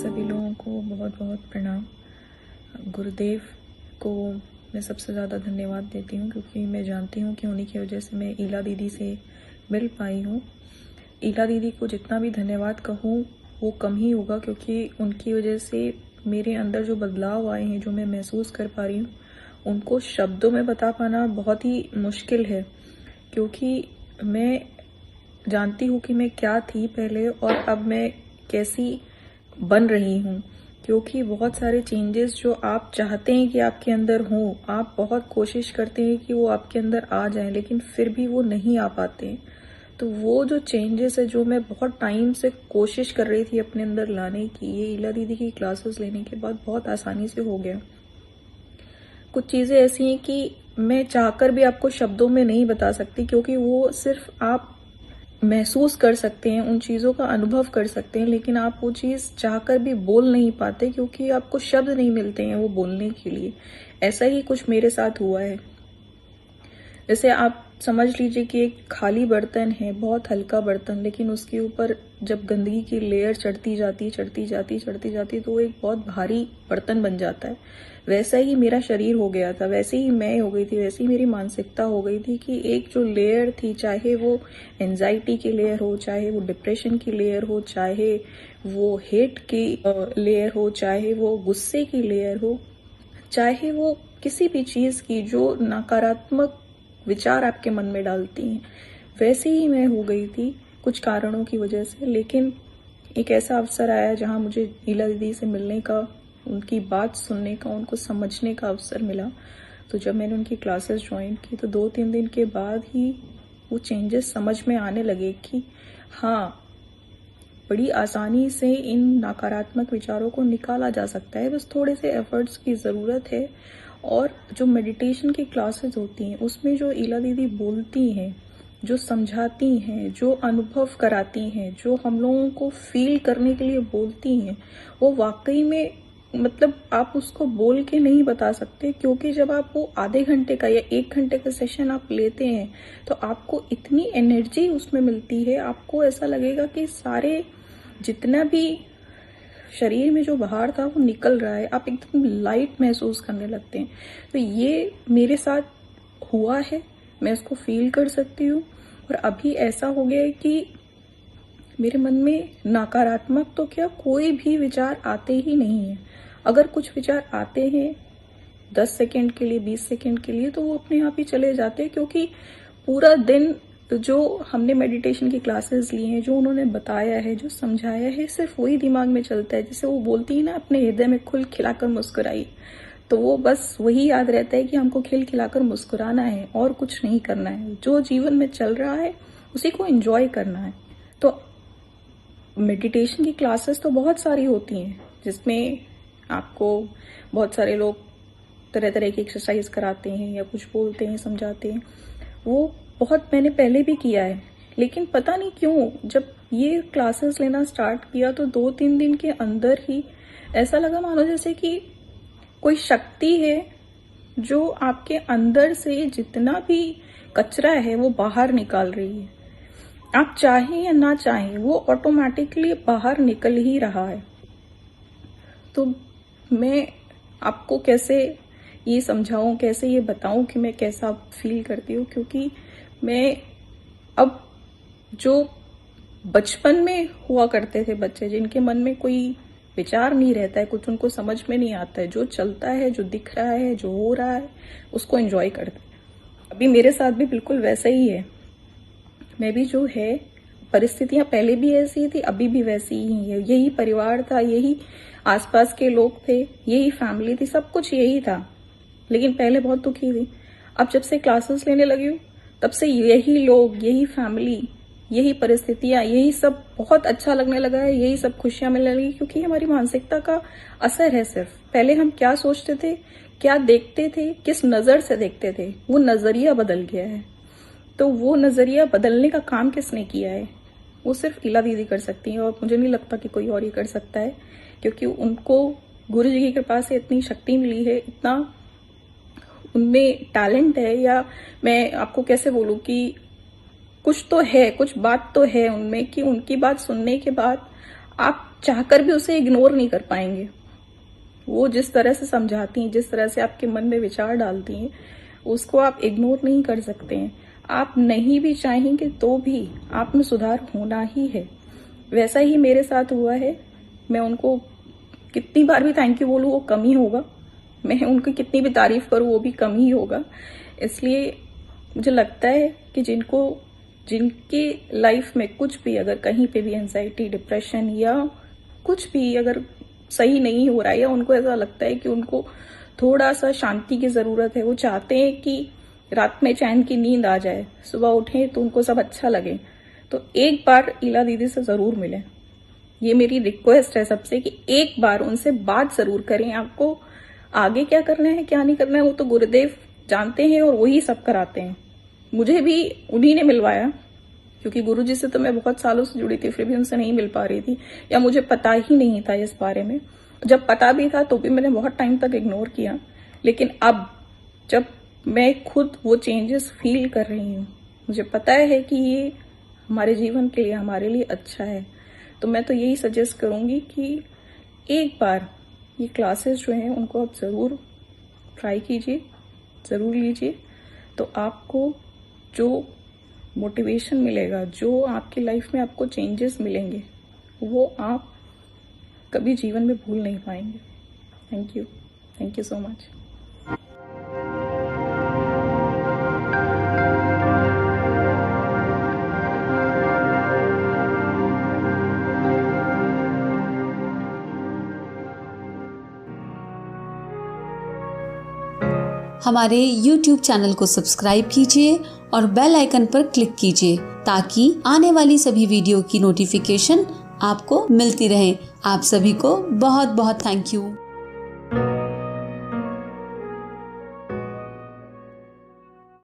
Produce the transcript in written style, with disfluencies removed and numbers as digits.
सभी लोगों को बहुत बहुत प्रणाम। गुरुदेव को मैं सबसे ज़्यादा धन्यवाद देती हूँ, क्योंकि मैं जानती हूँ कि उन्हीं की वजह से मैं ईला दीदी से मिल पाई हूँ। ईला दीदी को जितना भी धन्यवाद कहूँ वो कम ही होगा, क्योंकि उनकी वजह से मेरे अंदर जो बदलाव आए हैं, जो मैं महसूस कर पा रही हूँ, उनको शब्दों में बता पाना बहुत ही मुश्किल है। क्योंकि मैं जानती हूँ कि मैं क्या थी पहले और अब मैं कैसी बन रही हूँ। क्योंकि बहुत सारे चेंजेस जो आप चाहते हैं कि आपके अंदर हों, आप बहुत कोशिश करते हैं कि वो आपके अंदर आ जाएं, लेकिन फिर भी वो नहीं आ पाते हैं। तो वो जो चेंजेस है, जो मैं बहुत टाइम से कोशिश कर रही थी अपने अंदर लाने की, ये ईला दीदी की क्लासेस लेने के बाद बहुत आसानी से हो गया। कुछ चीज़ें ऐसी हैं कि मैं चाहकर भी आपको शब्दों में नहीं बता सकती, क्योंकि वो सिर्फ आप महसूस कर सकते हैं, उन चीज़ों का अनुभव कर सकते हैं, लेकिन आप वो चीज़ चाहकर भी बोल नहीं पाते, क्योंकि आपको शब्द नहीं मिलते हैं वो बोलने के लिए। ऐसा ही कुछ मेरे साथ हुआ है। जैसे आप समझ लीजिए कि एक खाली बर्तन है, बहुत हल्का बर्तन, लेकिन उसके ऊपर जब गंदगी की लेयर चढ़ती जाती तो वो एक बहुत भारी बर्तन बन जाता है। वैसा ही मेरा शरीर हो गया था, वैसे ही मैं हो गई थी, वैसे ही मेरी मानसिकता हो गई थी कि एक जो लेयर थी, चाहे वो एंजाइटी की लेयर हो, चाहे वो डिप्रेशन की लेयर हो, चाहे वो हेट की लेयर हो, चाहे वो गुस्से की लेयर हो, चाहे वो किसी भी चीज की जो नकारात्मक विचार आपके मन में डालती हैं, वैसे ही मैं हो गई थी कुछ कारणों की वजह से। लेकिन एक ऐसा अवसर आया जहां मुझे ईला दीदी से मिलने का, उनकी बात सुनने का, उनको समझने का अवसर मिला। तो जब मैंने उनकी क्लासेस ज्वाइन की तो 2-3 दिन के बाद ही वो चेंजेस समझ में आने लगे कि हाँ, बड़ी आसानी से इन नकारात्मक विचारों को निकाला जा सकता है। बस थोड़े से एफर्ट्स की ज़रूरत है। और जो मेडिटेशन की क्लासेस होती हैं, उसमें जो ईला दीदी बोलती हैं, जो समझाती हैं, जो अनुभव कराती हैं, जो हम लोगों को फील करने के लिए बोलती हैं, वो वाकई में मतलब आप उसको बोल के नहीं बता सकते। क्योंकि जब आप वो आधे घंटे का या 1 घंटे का सेशन आप लेते हैं तो आपको इतनी एनर्जी उसमें मिलती है, आपको ऐसा लगेगा कि सारे जितना भी शरीर में जो बाहर था वो निकल रहा है, आप एकदम लाइट महसूस करने लगते हैं। तो ये मेरे साथ हुआ है, मैं उसको फील कर सकती हूँ। और अभी ऐसा हो गया है कि मेरे मन में नकारात्मक तो क्या, कोई भी विचार आते ही नहीं है। अगर कुछ विचार आते हैं 10 सेकंड के लिए, 20 सेकंड के लिए, तो वो अपने आप ही चले जाते हैं। क्योंकि पूरा दिन जो हमने मेडिटेशन की क्लासेस ली हैं, जो उन्होंने बताया है, जो समझाया है, सिर्फ वही दिमाग में चलता है। जैसे वो बोलती है ना, अपने हृदय में खुल खिलाकर मुस्कुराई, तो वो बस वही याद रहता है कि हमको खिल खिलाकर मुस्कुराना है और कुछ नहीं करना है। जो जीवन में चल रहा है उसी को एंजॉय करना है। तो मेडिटेशन की क्लासेस तो बहुत सारी होती हैं, जिसमें आपको बहुत सारे लोग तरह तरह की एक्सरसाइज कराते हैं या कुछ बोलते हैं, समझाते हैं। वो बहुत मैंने पहले भी किया है, लेकिन पता नहीं क्यों जब ये क्लासेस लेना स्टार्ट किया तो 2-3 दिन के अंदर ही ऐसा लगा मानो जैसे कि कोई शक्ति है जो आपके अंदर से जितना भी कचरा है वो बाहर निकाल रही है। आप चाहें या ना चाहें, वो ऑटोमेटिकली बाहर निकल ही रहा है। तो मैं आपको कैसे ये समझाऊं, कैसे ये बताऊं कि मैं कैसा फील करती हूँ। क्योंकि मैं अब जो बचपन में हुआ करते थे बच्चे, जिनके मन में कोई विचार नहीं रहता है, कुछ उनको समझ में नहीं आता है, जो चलता है, जो दिख रहा है, जो हो रहा है, उसको एंजॉय करते हैं। अभी मेरे साथ भी बिल्कुल वैसा ही है। मैं भी जो है, परिस्थितियां पहले भी ऐसी थी, अभी भी वैसी ही है। यही परिवार था, यही आसपास के लोग थे, यही फैमिली थी, सब कुछ यही था। लेकिन पहले बहुत दुखी थी। अब जब से क्लासेस लेने लगी हूँ, तब से यही लोग, यही फैमिली, यही परिस्थितियां, यही सब बहुत अच्छा लगने लगा है, यही सब खुशियां मिलने लगी। क्योंकि हमारी मानसिकता का असर है सिर्फ। पहले हम क्या सोचते थे, क्या देखते थे, किस नजर से देखते थे, वो नजरिया बदल गया है। तो वो नजरिया बदलने का काम किसने किया है? वो सिर्फ ईला दीदी कर सकती हैं, और मुझे नहीं लगता कि कोई और ही कर सकता है। क्योंकि उनको गुरु जी की कृपा से इतनी शक्ति मिली है, इतना उनमें टैलेंट है, या मैं आपको कैसे बोलूं कि कुछ तो है, कुछ बात तो है उनमें कि उनकी बात सुनने के बाद आप चाहकर भी उसे इग्नोर नहीं कर पाएंगे। वो जिस तरह से समझाती हैं, जिस तरह से आपके मन में विचार डालती हैं, उसको आप इग्नोर नहीं कर सकते हैं। आप नहीं भी चाहेंगे तो भी आप में सुधार होना ही है। वैसा ही मेरे साथ हुआ है। मैं उनको कितनी बार भी थैंक यू बोलूँ वो कम ही होगा, मैं उनकी कितनी भी तारीफ करूँ वो भी कम ही होगा। इसलिए मुझे लगता है कि जिनकी लाइफ में कुछ भी, अगर कहीं पे भी एंजाइटी, डिप्रेशन या कुछ भी अगर सही नहीं हो रहा है, या उनको ऐसा लगता है कि उनको थोड़ा सा शांति की जरूरत है, वो चाहते हैं कि रात में चैन की नींद आ जाए, सुबह उठें तो उनको सब अच्छा लगे, तो एक बार ईला दीदी से जरूर मिलें। ये मेरी रिक्वेस्ट है सबसे कि एक बार उनसे बात जरूर करें। आपको आगे क्या करना है क्या नहीं करना है वो तो गुरुदेव जानते हैं और वही सब कराते हैं। मुझे भी उन्हीं ने मिलवाया, क्योंकि गुरुजी से तो मैं बहुत सालों से जुड़ी थी, फिर भी उनसे नहीं मिल पा रही थी, या मुझे पता ही नहीं था इस बारे में। जब पता भी था तो भी मैंने बहुत टाइम तक इग्नोर किया। लेकिन अब जब मैं खुद वो चेंजेस फील कर रही हूँ, मुझे पता है कि ये हमारे जीवन के लिए, हमारे लिए अच्छा है, तो मैं तो यही सजेस्ट करूंगी कि एक बार ये क्लासेस जो हैं उनको आप ज़रूर ट्राई कीजिए, ज़रूर लीजिए। तो आपको जो मोटिवेशन मिलेगा, जो आपकी लाइफ में आपको चेंजेस मिलेंगे, वो आप कभी जीवन में भूल नहीं पाएंगे। Thank you so much. हमारे YouTube चैनल को सब्सक्राइब कीजिए और बेल आइकन पर क्लिक कीजिए ताकि आने वाली सभी वीडियो की नोटिफिकेशन आपको मिलती रहे। आप सभी को बहुत बहुत थैंक यू।